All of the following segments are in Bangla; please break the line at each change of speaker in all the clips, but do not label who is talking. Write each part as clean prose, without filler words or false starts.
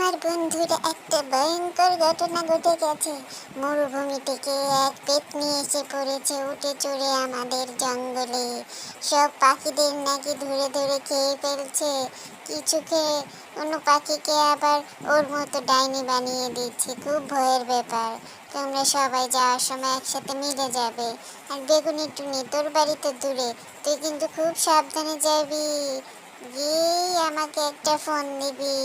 আমার বন্ধুর একটা ভয়ঙ্কর ঘটনা ঘটে গেছে। মরুভূমি থেকে এক পেত্নী এসে পড়েছে উঠে চড়ে আমাদের জঙ্গলে। সব পাখিদের নাকি ধরে ধরে খেয়ে ফেলছে, কিছু খেয়ে অন্য পাখিকে আবার ওর মতো ডাইনি বানিয়ে দিচ্ছে। খুব ভয়ের ব্যাপার। তোমরা সবাই যাওয়ার সময় একসাথে মিলে যাবে। আর বেগুনি টুনি, তোর বাড়ি তো দূরে, তুই কিন্তু খুব সাবধানে যাবি। গিয়েই আমাকে একটা ফোন দিবি।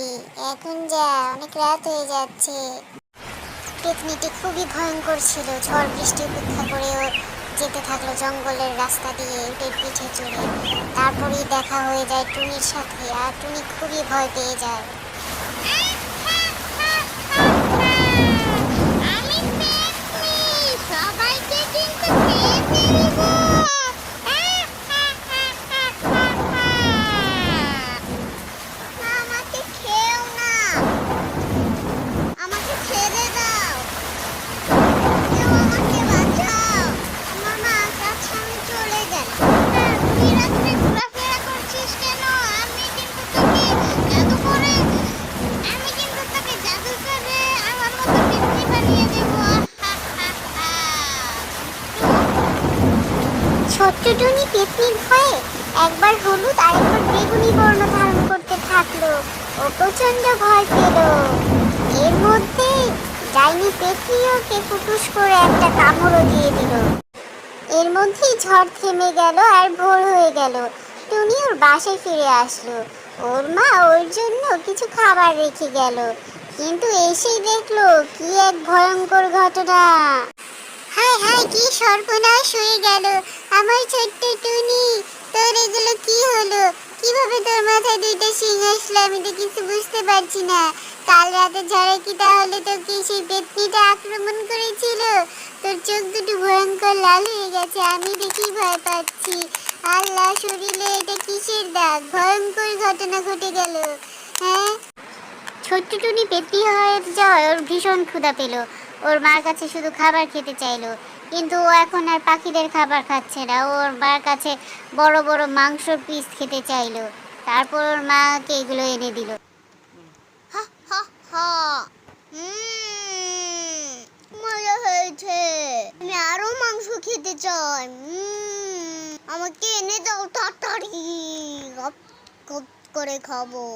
এখন যা, অনেক রাত হয়ে যাচ্ছে। পেতনিটি খুবই ভয়ঙ্কর ছিল। ঝড় বৃষ্টি উপেক্ষা করেও যেতে থাকলো জঙ্গলের রাস্তা দিয়ে উটের পিঠে চড়ে। তারপরেই দেখা হয়ে যায় টুনির সাথে, আর টুনি খুবই ভয় পেয়ে যায়।
আমি পেতনি, সবাইকে কিন্তু খেয়ে ফেলবো। আমাকে খেও না, আমাকে ছেড়ে দাও, কেউ আমাকে বাঁচাও। আমার মার কাছে আমি চলে গেলাম। তুই রাত্রে ঘোরাফেরা করছিস কেন? আমি কিন্তু তোকে জাদু করে আমার মতো পেতনি বানিয়ে দেবো।
ছোট্ট টুনি পেতনির ভয়ে একবার হলুদ আর একবার বেগুনি বর্ণ ধারণ করতে থাকলো। ও প্রচন্ড ভয় পেল। এর মধ্যে ডাইনি পেতনি ওকে ফুটুস করে একটা কামড়ও দিয়ে দিল। এর মধ্যেই ঝড় থেমে গেল আর ভোর হয়ে গেল। টুনি ওর বাসায় ফিরে আসলো। ওর মা ওর জন্য কিছু খাবার রেখে গেল, কিন্তু এসেই দেখলো কি এক ভয়ঙ্কর ঘটনা। হায় হায়, কি সর্বনাশ হয়ে গেল আমার ছোট্ট টুনি। তোর এগুলো কি হলো? কিভাবে তোর মাথায় দুইটা শিং আসলো? আমি তো কিছু বুঝতে পারছি না। কাল রাতে ঝড়ে কি তাহলে তোকে সেই পেতনিটা আক্রমণ করেছিল? তোর চোখ দুটো ভয়ঙ্কর লাল হয়ে গেছে, আমি দেখি ভয় পাচ্ছি। আল্লাহ, শরীরে এটা কিসের দাগ? ভয়ঙ্কর ঘটনা ঘটে গেল। হ্যাঁ, ছোট্ট টুনি পেতনি হয়ে যাওয়ায় ওর ভীষণ ক্ষুধা পেল। ওর মার কাছে শুধু খাবার খেতে চাইলো, কিন্তু ও এখন আর পাখিদের খাবার খাচ্ছে না। ওর মার কাছে বড় বড় মাংসর পিস খেতে চাইলো। তারপর ওর মাকে এগুলো এনে দিল।
হা হা হা। মজা হয়েছে, আমি আরো মাংস খেতে চাই। আমাকে এনে দাও তাড়াতাড়ি, গপ গপ করে খাবো।